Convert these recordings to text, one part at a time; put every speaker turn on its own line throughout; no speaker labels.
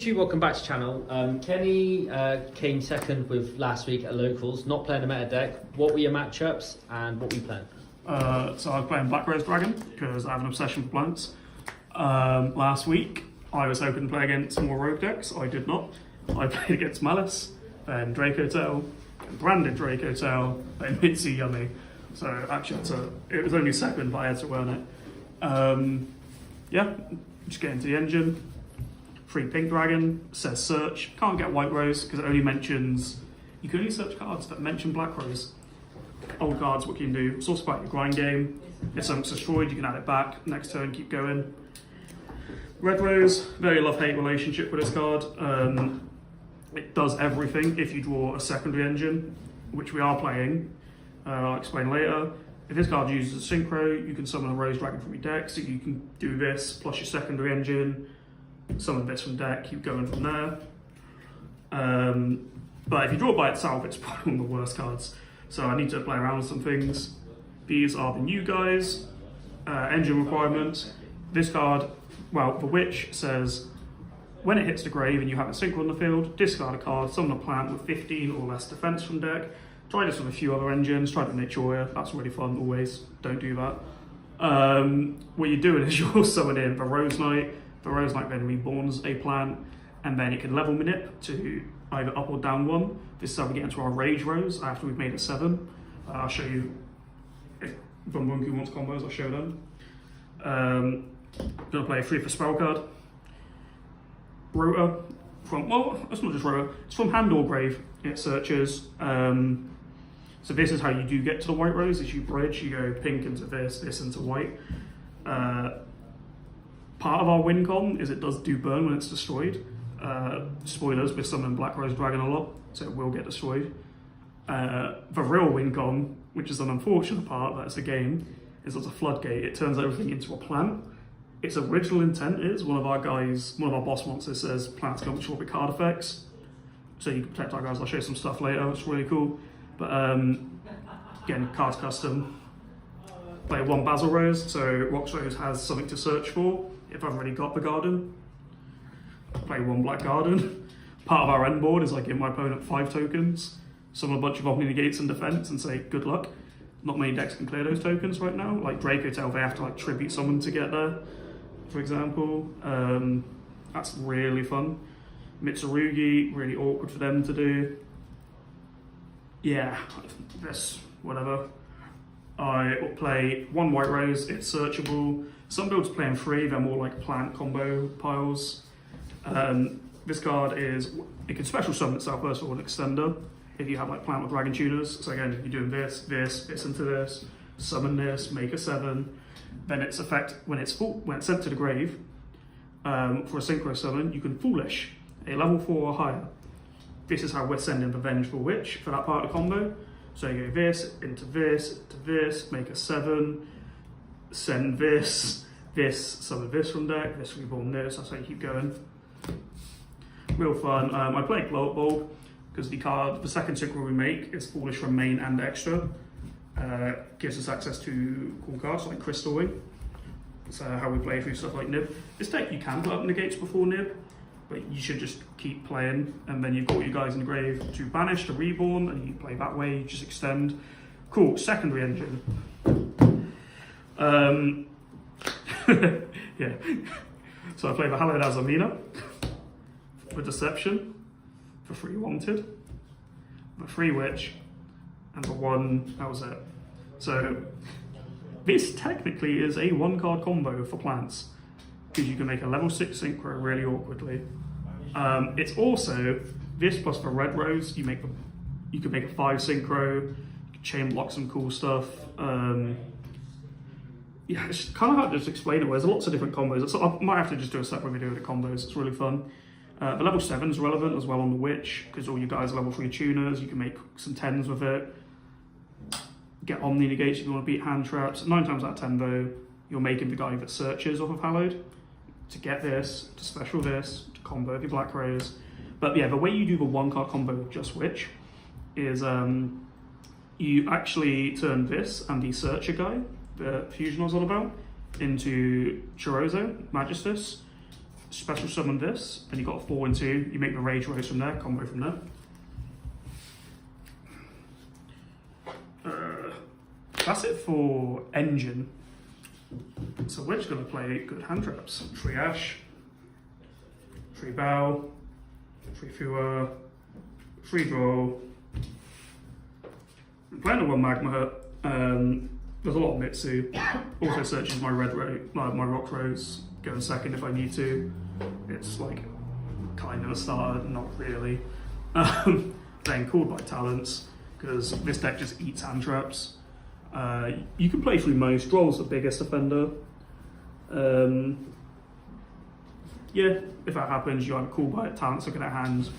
Welcome back to the channel. Kenny came second with last week at locals, not playing a meta deck. What were your matchups and what were you playing?
So I was playing Black Rose Dragon because I have an obsession with plants. Last week I was hoping to play against more rogue decks. I did not. I played against Malice, then DRACOSLAYER, branded DRACOSLAYER, then Mitzi Yummy. So actually it was only second, but I had to earn it. Yeah, just get into the engine. Free pink dragon, says search. Can't get white rose because it only mentions, you can only search cards that mention black rose. Old cards, what can you do? It's also part of your grind game. If something's destroyed, you can add it back. Next turn, keep going. Red rose, very love-hate relationship with this card. It does everything if you draw a secondary engine, which we are playing. I'll explain later. If this card uses a synchro, you can summon a rose dragon from your deck, so you can do this plus your secondary engine. Summon this from deck, keep going from there. But if you draw it by itself, it's probably one of the worst cards. So I need to play around with some things. These are the new guys. Engine requirements. This card, well, the Witch says, when it hits the grave and you have a synchro on the field, discard a card, summon a plant with 15 or less defense from deck. Try this with a few other engines, try to Yugioh, that's really fun always, don't do that. What you're doing is you're summoning the Rose Knight. The Rose Knight then reborns a plant, and then it can level manip to either up or down one. This is how we get into our Rage Rose after we've made it 7. I'll show you if Bunbunku wants combos, I'll show them. Gonna play a 3 for spell card. Rota from, well, it's not just Rota, it's from hand or grave. It searches. So this is how you do get to the white rose, is you bridge, you go pink into this, this into white. Part of our win con is it does do burn when it's destroyed. Spoilers, we're summoning Black Rose Dragon a lot, so it will get destroyed. The real win con, which is an unfortunate part, that's a game, is as a floodgate. It turns everything into a plant. Its original intent is, one of our boss monsters says plants come with short card effects. So you can protect our guys, I'll show you some stuff later, it's really cool. But again, cards custom. Play 1 Basil Rose, so Rox Rose has something to search for. If I've already got the garden, play 1 Black Garden. Part of our end board is I give my opponent 5 tokens, summon a bunch of Omni Negates and defense, and say good luck. Not many decks can clear those tokens right now. Like DRACOSLAYER, they have to like tribute someone to get there, for example. That's really fun. Mitsurugi, really awkward for them to do. Yeah, this, whatever. I will play 1 White Rose, it's searchable. Some builds play in 3, they're more like plant combo piles. This card is, it can special summon itself first of all, an extender, if you have like plant or dragon tuners. So again, you're doing this, this, this into this, summon this, make a 7. Then its effect, when it's sent to the grave, for a synchro summon, you can Foolish, a level 4 or higher. This is how we're sending the Vengeful Witch for that part of the combo. So you go this, into this, to this, make a 7, send this, summon this from deck, this reborn this, that's how you keep going. Real fun. I play Glow Up Bulb because the second synchro we make is Foolish from main and extra. Gives us access to cool cards like Crystal Wing. That's how we play through stuff like Nib. This deck you can put up negates before Nib, but you should just keep playing, and then you've got your guys in the grave to banish, to reborn, and you play that way, you just extend. Cool, secondary engine. Yeah. So I play the Hallowed Azamina for Deception, for 3 Wanted, the 3 Witch, and the 1, that was it. So this technically is a 1-card combo for plants, because you can make a level 6 synchro really awkwardly. It's also this plus the Red Rose. You can make a 5 synchro. You can chain block some cool stuff. Yeah, it's kind of hard to just explain it. There's lots of different combos. So I might have to just do a separate video with the combos. It's really fun. The level 7 is relevant as well on the Witch, because all you guys are level 3 tuners. You can make some 10s with it. Get Omni Negates if you want to beat hand traps. 9 times out of 10 though, you're making the guy that searches off of Hallowed to get this, to special this, to combo with your Black Rose. But yeah, the way you do the 1-card combo with just Witch is you actually turn this and the Searcher guy, the fusion I was all about, into Chorizo, Magistus. special summon this, then you've got a 4 and 2. You make the Rage Rose from there, combo from there. That's it for Engine. So we're just going to play good hand traps. Free Ash, free Bow, free Fua, free Draw. I'm playing a 1 Magma. There's a lot of Mitsu. Also searches my my Rock Rose. Going second if I need to. It's like kind of a starter, not really. Then called by Talents, because this deck just eats hand traps. You can play through most. Droll's the biggest offender. Yeah, if that happens, you either call by Talents, look at their hands,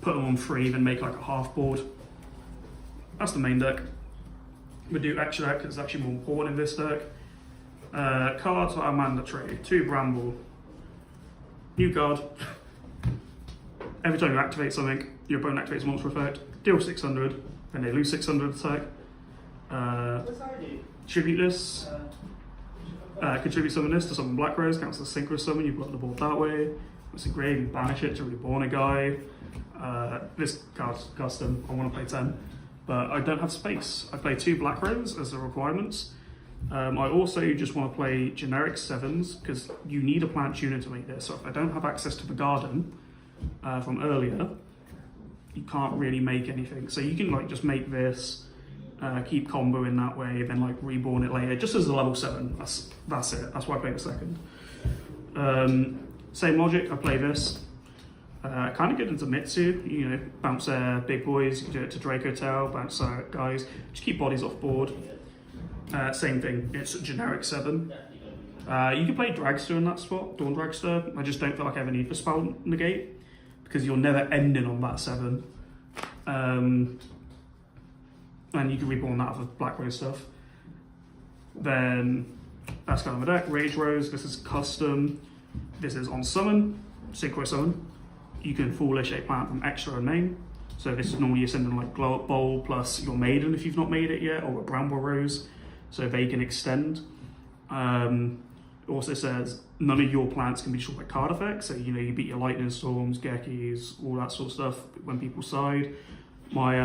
put them on 3, then make like a half board. That's the main deck. We do extra deck, because it's actually more important in this deck. Cards that are mandatory. 2 Bramble. New card. Every time you activate something, your opponent activates a monster effect. Deal 600, then they lose 600 attack. Tribute this. Contribute summon this to summon Black Rose, counts as a synchro summon, you block the board that way. It's engraved, you banish it to reborn a guy. This card's custom, I want to play 10, but I don't have space. I play 2 Black Rose as the requirements. I also just want to play generic 7s, because you need a plant tuner to make this, so if I don't have access to the garden from earlier, you can't really make anything. So you can like just make this, keep combo in that way, then like reborn it later, just as a level 7. That's it. That's why I play the second. Same logic. I play this. Kind of get into Mitsu. You know, bounce big boys. You can do it to DRACOSLAYER, bounce guys. Just keep bodies off board. Same thing. It's a generic 7. You can play Dragster in that spot, Dawn Dragster. I just don't feel like I ever need the spell negate, because you're never ending on that 7. And you can reborn that with Black Rose stuff. Then that's kind of a deck. Rage Rose, this is custom. This is on summon, synchro summon. You can foolish a plant from extra and main. So this is normally you're sending like Glow Up Bowl plus your Maiden if you've not made it yet, or a Bramble Rose, so they can extend. It also says none of your plants can be destroyed by card effects. So you know you beat your Lightning Storms, Gekis, all that sort of stuff when people side. My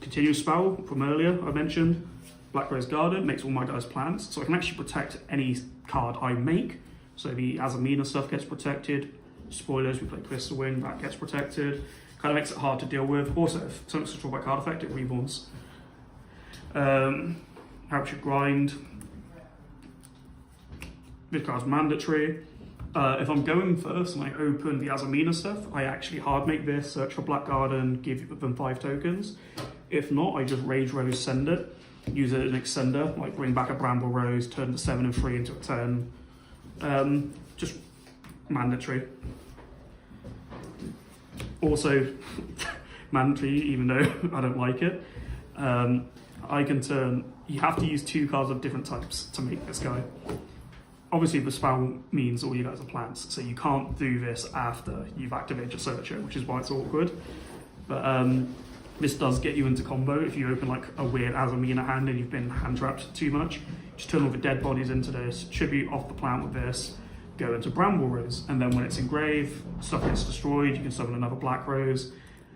continuous spell from earlier I mentioned, Black Rose Garden, makes all my guys plants, so I can actually protect any card I make. So the Azamina stuff gets protected. Spoilers, we play Crystal Wing, that gets protected. Kind of makes it hard to deal with. Also, if something's destroyed by card effect, it reborns. Helps you grind. This card's mandatory. If I'm going first and I open the Azamina stuff, I actually hard make this, search for Black Garden, give them 5 tokens. If not, I just Rage Rose send it, use it as an extender, like bring back a Bramble Rose, turn the 7 and 3 into a 10. Just mandatory. Also mandatory, even though I don't like it. I can turn, you have to use 2 cards of different types to make this guy. Obviously the spell means all you guys are plants, so you can't do this after you've activated your searcher, which is why it's awkward. But this does get you into combo if you open like a weird Azamina hand and you've been hand trapped too much. Just turn all the dead bodies into this, tribute off the plant with this, go into Bramble Rose, and then when it's engraved, stuff gets destroyed, you can summon another Black Rose.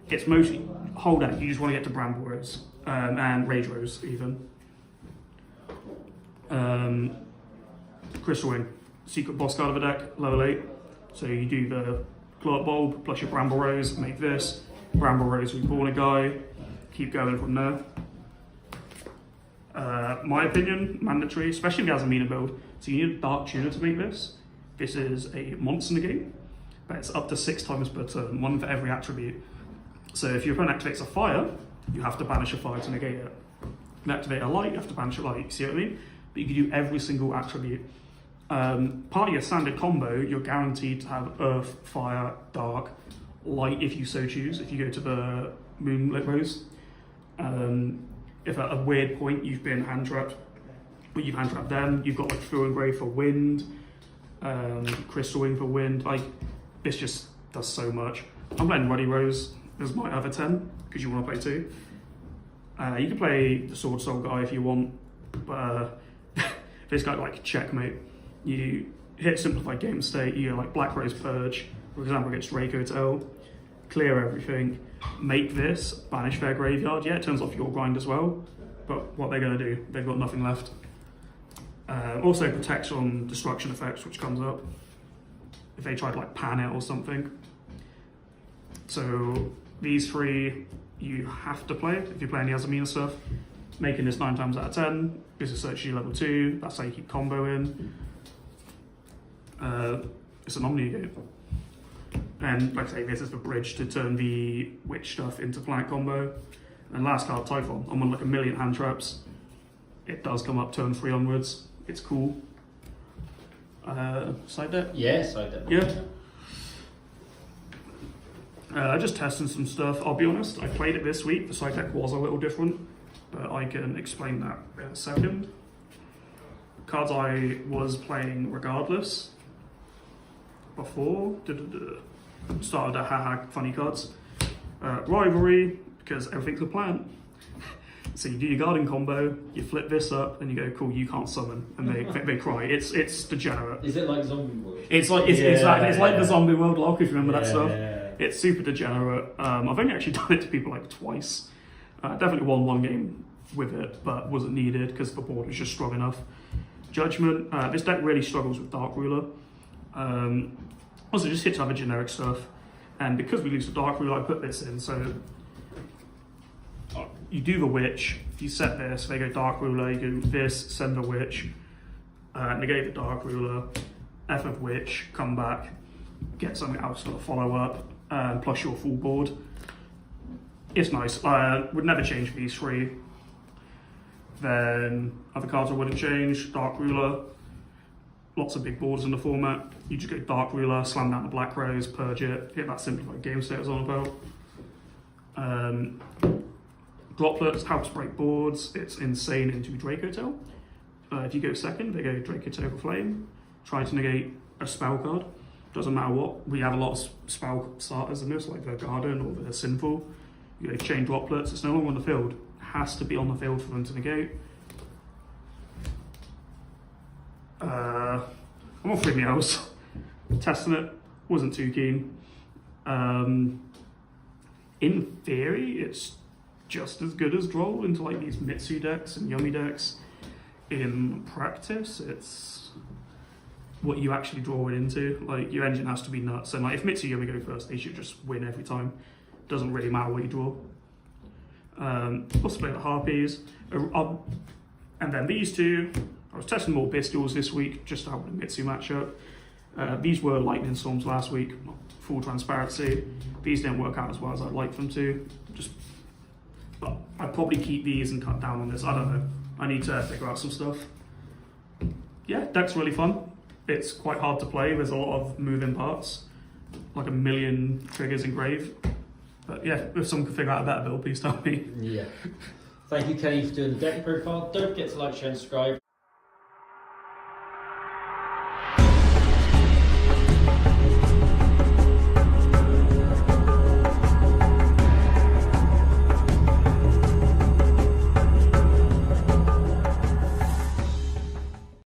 It's mostly, hold out, you just want to get to Bramble Rose, and Rage Rose even. Crystal Wing, secret boss card of a deck, level 8. So you do the Glow Up Bulb plus your Bramble Rose, make this, Bramble Rose, reborn a guy, keep going from there. My opinion, mandatory, especially the Azamina build. So you need a Dark Tuner to make this. This is a monster negate, but it's up to 6 times per turn, 1 for every attribute. So if your opponent activates a fire, you have to banish a fire to negate it. If you activate a light, you have to banish a light, you see what I mean? But you can do every single attribute. Part of your standard combo, you're guaranteed to have Earth, Fire, Dark, Light if you so choose, if you go to the Moonlit Rose. If at a weird point you've been hand trapped, or you've hand trapped them, you've got like Through and Grey for wind, Crystal Wing for wind, like this just does so much. I'm playing Ruddy Rose as my other 10, because you want to play 2. You can play the SWORDSOUL guy if you want, but this guy like checkmate. If hit simplified game state, you go like Black Rose Purge, for example, against DRACOSLAYER, clear everything, make this, banish their graveyard. Yeah, it turns off your grind as well, but what they're going to do, they've got nothing left. Also protects on destruction effects, which comes up if they try to like pan it or something. So these three you have to play if you're playing the Azamina stuff. Making this 9 times out of 10, this is Search G level 2, that's how you keep combo in. It's an Omni game. And like I say, this is the bridge to turn the Witch stuff into Planet combo. And last card, Typhon. I'm on like a million hand traps. It does come up turn 3 onwards. It's cool. Side deck?
Yeah, side deck.
Yeah. Just testing some stuff. I'll be honest, I played it this week. The side deck was a little different, but I can explain that in a second. Cards I was playing regardless before. Started a haha funny cards. Rivalry, because everything's a plan. So you do your garden combo, you flip this up, and you go, cool, you can't summon, and they cry. It's degenerate.
Is it like Zombie World?
It's like the Zombie World lock, if you remember that stuff.
Yeah.
It's super degenerate. I've only actually done it to people like twice. Definitely won one game with it, but wasn't needed because the board was just strong enough. Judgment. This deck really struggles with Dark Ruler. Also, just hits other generic stuff, and because we lose the Dark Ruler, I put this in. So you do the Witch. You set this. They go Dark Ruler. You do this. Send the Witch. Negate the Dark Ruler. F of Witch. Come back. Get something else to follow up. Plus your full board. It's nice. Would never change these three. Then other cards I wouldn't change. Dark Ruler. Lots of big boards in the format. You just go Dark Ruler, slam down the Black Rose, purge it, hit that simplified game state I was on about. Droplets helps break boards. It's insane into DRACOSLAYER. If you go second, they go DRACOSLAYER Flame. Try to negate a spell card. Doesn't matter what. We have a lot of spell starters in this, like the Garden or the Sinful. You go chain droplets. It's no longer on the field. It has to be on the field for them to negate. I'm on 3 meows. Testing it, wasn't too keen. In theory, it's just as good as Droll into like these Mitsu decks and Yummy decks. In practice, it's what you actually draw it into. Like your engine has to be nuts, and like if Mitsu Yummy go first, they should just win every time. Doesn't really matter what you draw. Also play the Harpies, and then these two. I was testing more Bestials this week, just out with a Mitsu matchup. These were Lightning Storms last week, full transparency. These didn't work out as well as I'd like them to. But I'd probably keep these and cut down on this. I don't know. I need to figure out some stuff. Yeah, deck's really fun. It's quite hard to play. There's a lot of moving parts, like a million triggers engraved. But yeah, if someone can figure out a better build, please tell me.
Yeah. Thank you, Kenny, for doing the deck profile. Don't forget to like, share, and subscribe.